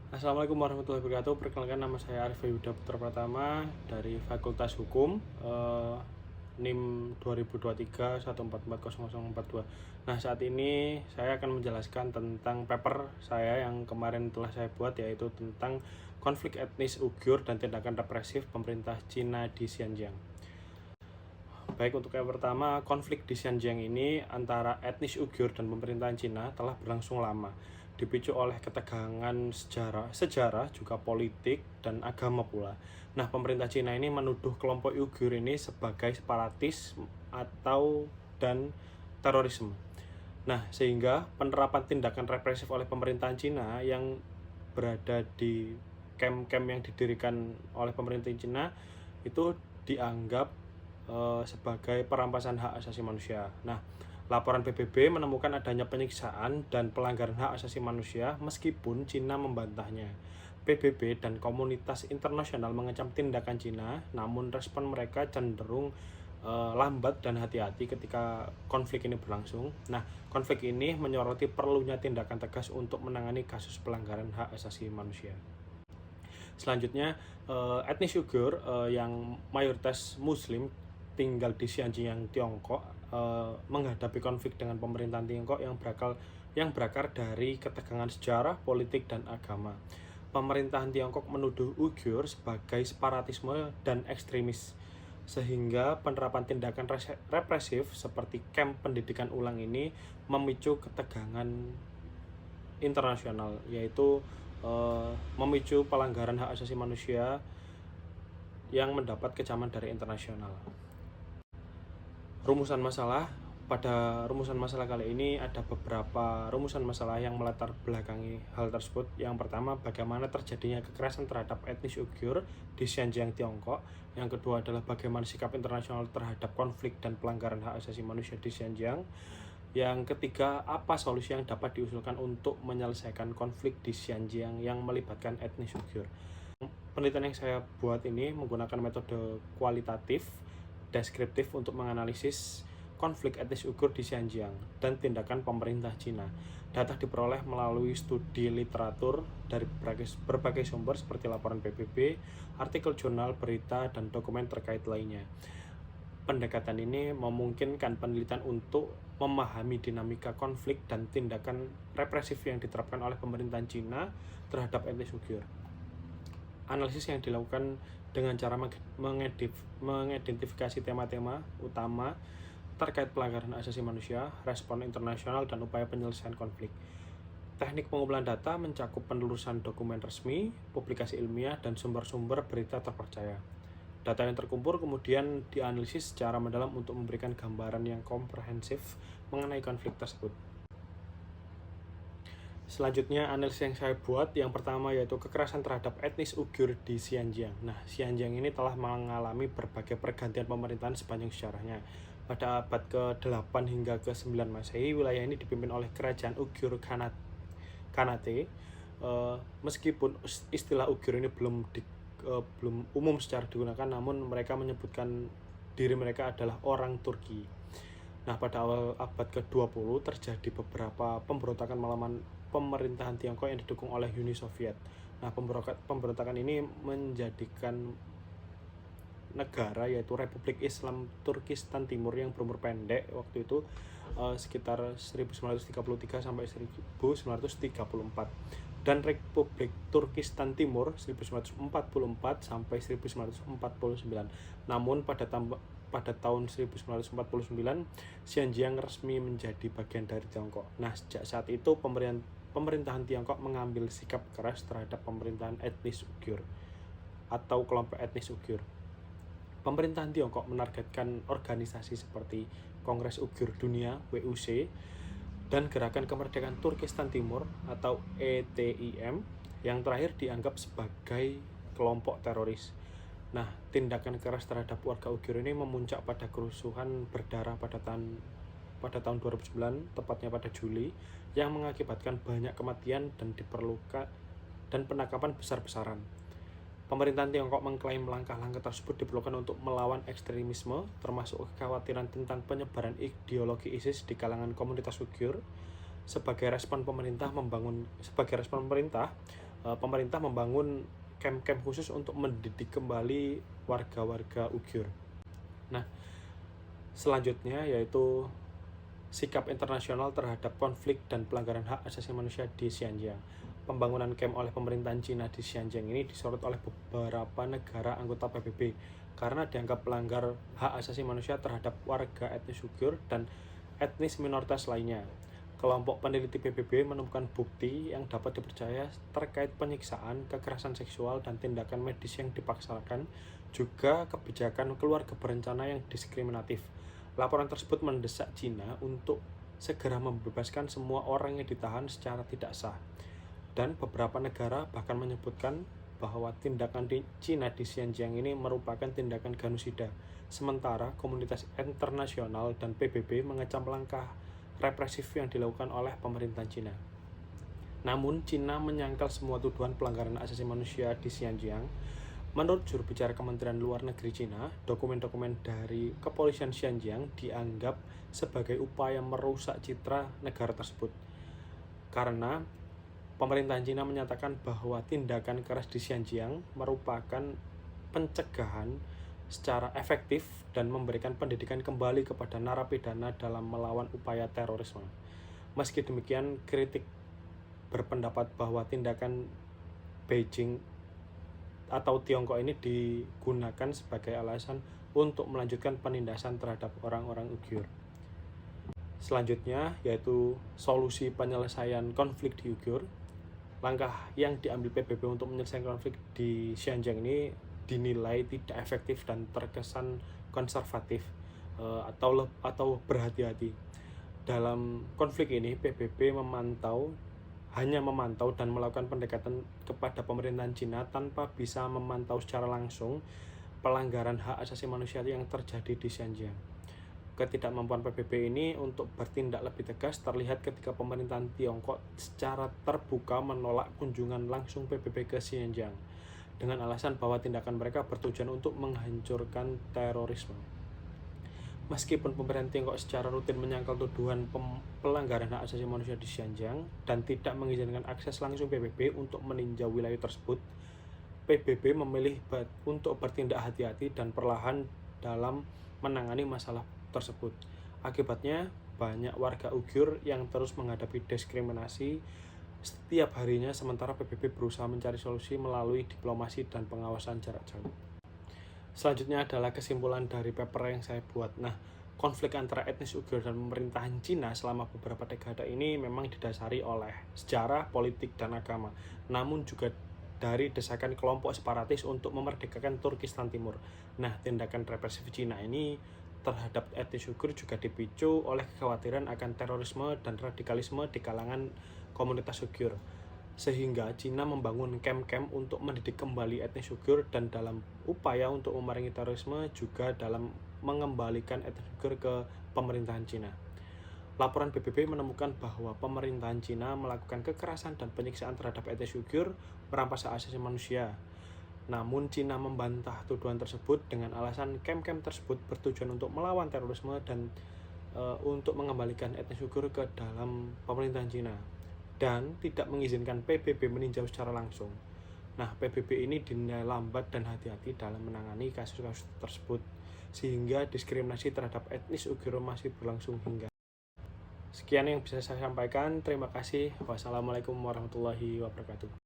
Assalamualaikum warahmatullahi wabarakatuh. Perkenalkan, nama saya Arif Yuda Putra Pratama dari Fakultas Hukum, NIM 2023 1440042. Nah, saat ini saya akan menjelaskan tentang paper saya yang kemarin telah saya buat, yaitu tentang konflik etnis Uighur dan tindakan represif pemerintah Cina di Xinjiang. Baik, untuk yang pertama, konflik di Xinjiang ini antara etnis Uighur dan pemerintahan Cina telah berlangsung lama, dipicu oleh ketegangan sejarah juga politik dan agama pula. Nah, pemerintah Cina ini menuduh kelompok Uighur ini sebagai separatis dan terorisme. Nah, sehingga penerapan tindakan represif oleh pemerintahan Cina yang berada di camp-camp yang didirikan oleh pemerintah Cina itu dianggap sebagai perampasan hak asasi manusia. Nah, laporan PBB menemukan adanya penyiksaan dan pelanggaran hak asasi manusia meskipun Cina membantahnya. PBB dan komunitas internasional mengecam tindakan Cina, namun respon mereka cenderung lambat dan hati-hati ketika konflik ini berlangsung. Nah, konflik ini menyoroti perlunya tindakan tegas untuk menangani kasus pelanggaran hak asasi manusia. Selanjutnya, etnis Uighur yang mayoritas Muslim tinggal di Xinjiang, Tiongkok, menghadapi konflik dengan pemerintahan Tiongkok yang berakar dari ketegangan sejarah, politik, dan agama. Pemerintahan Tiongkok menuduh Uighur sebagai separatisme dan ekstremis, sehingga penerapan tindakan represif seperti camp pendidikan ulang ini memicu ketegangan internasional, yaitu memicu pelanggaran hak asasi manusia yang mendapat kecaman dari internasional. Rumusan masalah. Pada rumusan masalah kali ini ada beberapa rumusan masalah yang melatar belakangi hal tersebut. Yang pertama, bagaimana terjadinya kekerasan terhadap etnis Uighur di Xinjiang, Tiongkok. Yang kedua adalah bagaimana sikap internasional terhadap konflik dan pelanggaran hak asasi manusia di Xinjiang. Yang ketiga, apa solusi yang dapat diusulkan untuk menyelesaikan konflik di Xinjiang yang melibatkan etnis Uighur. Penelitian yang saya buat ini menggunakan metode kualitatif deskriptif untuk menganalisis konflik etnis Uighur di Xinjiang dan tindakan pemerintah Cina. Data diperoleh melalui studi literatur dari berbagai sumber seperti laporan PBB, artikel jurnal, berita, dan dokumen terkait lainnya. Pendekatan ini memungkinkan penelitian untuk memahami dinamika konflik dan tindakan represif yang diterapkan oleh pemerintahan Cina terhadap etnis Uighur. Analisis yang dilakukan dengan cara mengidentifikasi tema-tema utama terkait pelanggaran asasi manusia, respon internasional, dan upaya penyelesaian konflik. Teknik pengumpulan data mencakup penelusuran dokumen resmi, publikasi ilmiah, dan sumber-sumber berita terpercaya. Data yang terkumpul kemudian dianalisis secara mendalam untuk memberikan gambaran yang komprehensif mengenai konflik tersebut. Selanjutnya, analisis yang saya buat yang pertama yaitu kekerasan terhadap etnis Uighur di Xinjiang. Nah, Xinjiang ini telah mengalami berbagai pergantian pemerintahan sepanjang sejarahnya. Pada abad ke-8 hingga ke-9 Masehi, wilayah ini dipimpin oleh kerajaan Uighur Khanate. Meskipun istilah Uighur ini belum umum secara digunakan, namun mereka menyebutkan diri mereka adalah orang Turki. Nah, pada awal abad ke-20 terjadi beberapa pemberontakan melawan pemerintahan Tiongkok yang didukung oleh Uni Soviet. Nah, pemberontakan ini menjadikan negara yaitu Republik Islam Turkistan Timur yang berumur pendek waktu itu sekitar 1933 sampai 1934 dan Republik Turkistan Timur 1944 sampai 1949. Namun pada tahun 1949 Xinjiang resmi menjadi bagian dari Tiongkok. Nah, sejak saat itu pemerintahan Tiongkok mengambil sikap keras terhadap pemerintahan etnis Uighur atau kelompok etnis Uighur. Pemerintahan Tiongkok menargetkan organisasi seperti Kongres Uighur Dunia (WUC) dan Gerakan Kemerdekaan Turkistan Timur atau ETIM yang terakhir dianggap sebagai kelompok teroris. Nah, tindakan keras terhadap warga Uighur ini memuncak pada kerusuhan berdarah pada tahun 2009, tepatnya pada Juli, yang mengakibatkan banyak kematian dan penangkapan besar-besaran. Pemerintahan Tiongkok mengklaim langkah-langkah tersebut diperlukan untuk melawan ekstremisme, termasuk kekhawatiran tentang penyebaran ideologi ISIS di kalangan komunitas Uighur. Sebagai respon pemerintah pemerintah membangun camp-camp khusus untuk mendidik kembali warga-warga Uyghur. Nah, selanjutnya yaitu sikap internasional terhadap konflik dan pelanggaran hak asasi manusia di Xinjiang. Pembangunan camp oleh pemerintahan Cina di Xinjiang ini disorot oleh beberapa negara anggota PBB karena dianggap melanggar hak asasi manusia terhadap warga etnis Uyghur dan etnis minoritas lainnya. Kelompok peneliti PBB menemukan bukti yang dapat dipercaya terkait penyiksaan, kekerasan seksual, dan tindakan medis yang dipaksakan, juga kebijakan keluarga berencana yang diskriminatif. Laporan tersebut mendesak Cina untuk segera membebaskan semua orang yang ditahan secara tidak sah. Dan beberapa negara bahkan menyebutkan bahwa tindakan di Cina di Xinjiang ini merupakan tindakan genosida. Sementara komunitas internasional dan PBB mengecam langkah represif yang dilakukan oleh pemerintahan Cina. Namun, Cina menyangkal semua tuduhan pelanggaran asasi manusia di Xinjiang. Menurut juru bicara Kementerian Luar Negeri Cina, dokumen-dokumen dari kepolisian Xinjiang dianggap sebagai upaya merusak citra negara tersebut. Karena pemerintahan Cina menyatakan bahwa tindakan keras di Xinjiang merupakan pencegahan secara efektif dan memberikan pendidikan kembali kepada narapidana dalam melawan upaya terorisme. Meski demikian, kritik berpendapat bahwa tindakan Beijing atau Tiongkok ini digunakan sebagai alasan untuk melanjutkan penindasan terhadap orang-orang Uyghur. Selanjutnya yaitu solusi penyelesaian konflik di Uyghur. Langkah yang diambil PBB untuk menyelesaikan konflik di Xinjiang ini dinilai tidak efektif dan terkesan konservatif atau berhati-hati. Dalam konflik ini PBB hanya memantau dan melakukan pendekatan kepada pemerintahan Cina tanpa bisa memantau secara langsung pelanggaran hak asasi manusia yang terjadi di Xinjiang. Ketidakmampuan PBB ini untuk bertindak lebih tegas terlihat ketika pemerintahan Tiongkok secara terbuka menolak kunjungan langsung PBB ke Xinjiang dengan alasan bahwa tindakan mereka bertujuan untuk menghancurkan terorisme. Meskipun pemerintahan Tiongkok secara rutin menyangkal tuduhan pelanggaran hak asasi manusia di Xinjiang dan tidak mengizinkan akses langsung PBB untuk meninjau wilayah tersebut, PBB memilih untuk bertindak hati-hati dan perlahan dalam menangani masalah tersebut. Akibatnya, banyak warga Uyghur yang terus menghadapi diskriminasi setiap harinya, sementara PBB berusaha mencari solusi melalui diplomasi dan pengawasan jarak jauh. Selanjutnya adalah kesimpulan dari paper yang saya buat. Nah, konflik antara etnis Uyghur dan pemerintahan Cina selama beberapa dekade ini memang didasari oleh sejarah, politik, dan agama, namun juga dari desakan kelompok separatis untuk memerdekakan Turkistan Timur. Nah, tindakan represif Cina ini terhadap etnis Uyghur juga dipicu oleh kekhawatiran akan terorisme dan radikalisme di kalangan komunitas Uyghur, sehingga Cina membangun camp-camp untuk mendidik kembali etnis Uyghur dan dalam upaya untuk memerangi terorisme juga dalam mengembalikan etnis Uyghur ke pemerintahan Cina. Laporan PBB menemukan bahwa pemerintahan Cina melakukan kekerasan dan penyiksaan terhadap etnis Uyghur, merampas hak asasi manusia. Namun Cina membantah tuduhan tersebut dengan alasan camp-camp tersebut bertujuan untuk melawan terorisme dan untuk mengembalikan etnis Uyghur ke dalam pemerintahan Cina dan tidak mengizinkan PBB meninjau secara langsung. Nah, PBB ini dinilai lambat dan hati-hati dalam menangani kasus-kasus tersebut, sehingga diskriminasi terhadap etnis Uyghur masih berlangsung hingga. Sekian yang bisa saya sampaikan. Terima kasih. Wassalamualaikum warahmatullahi wabarakatuh.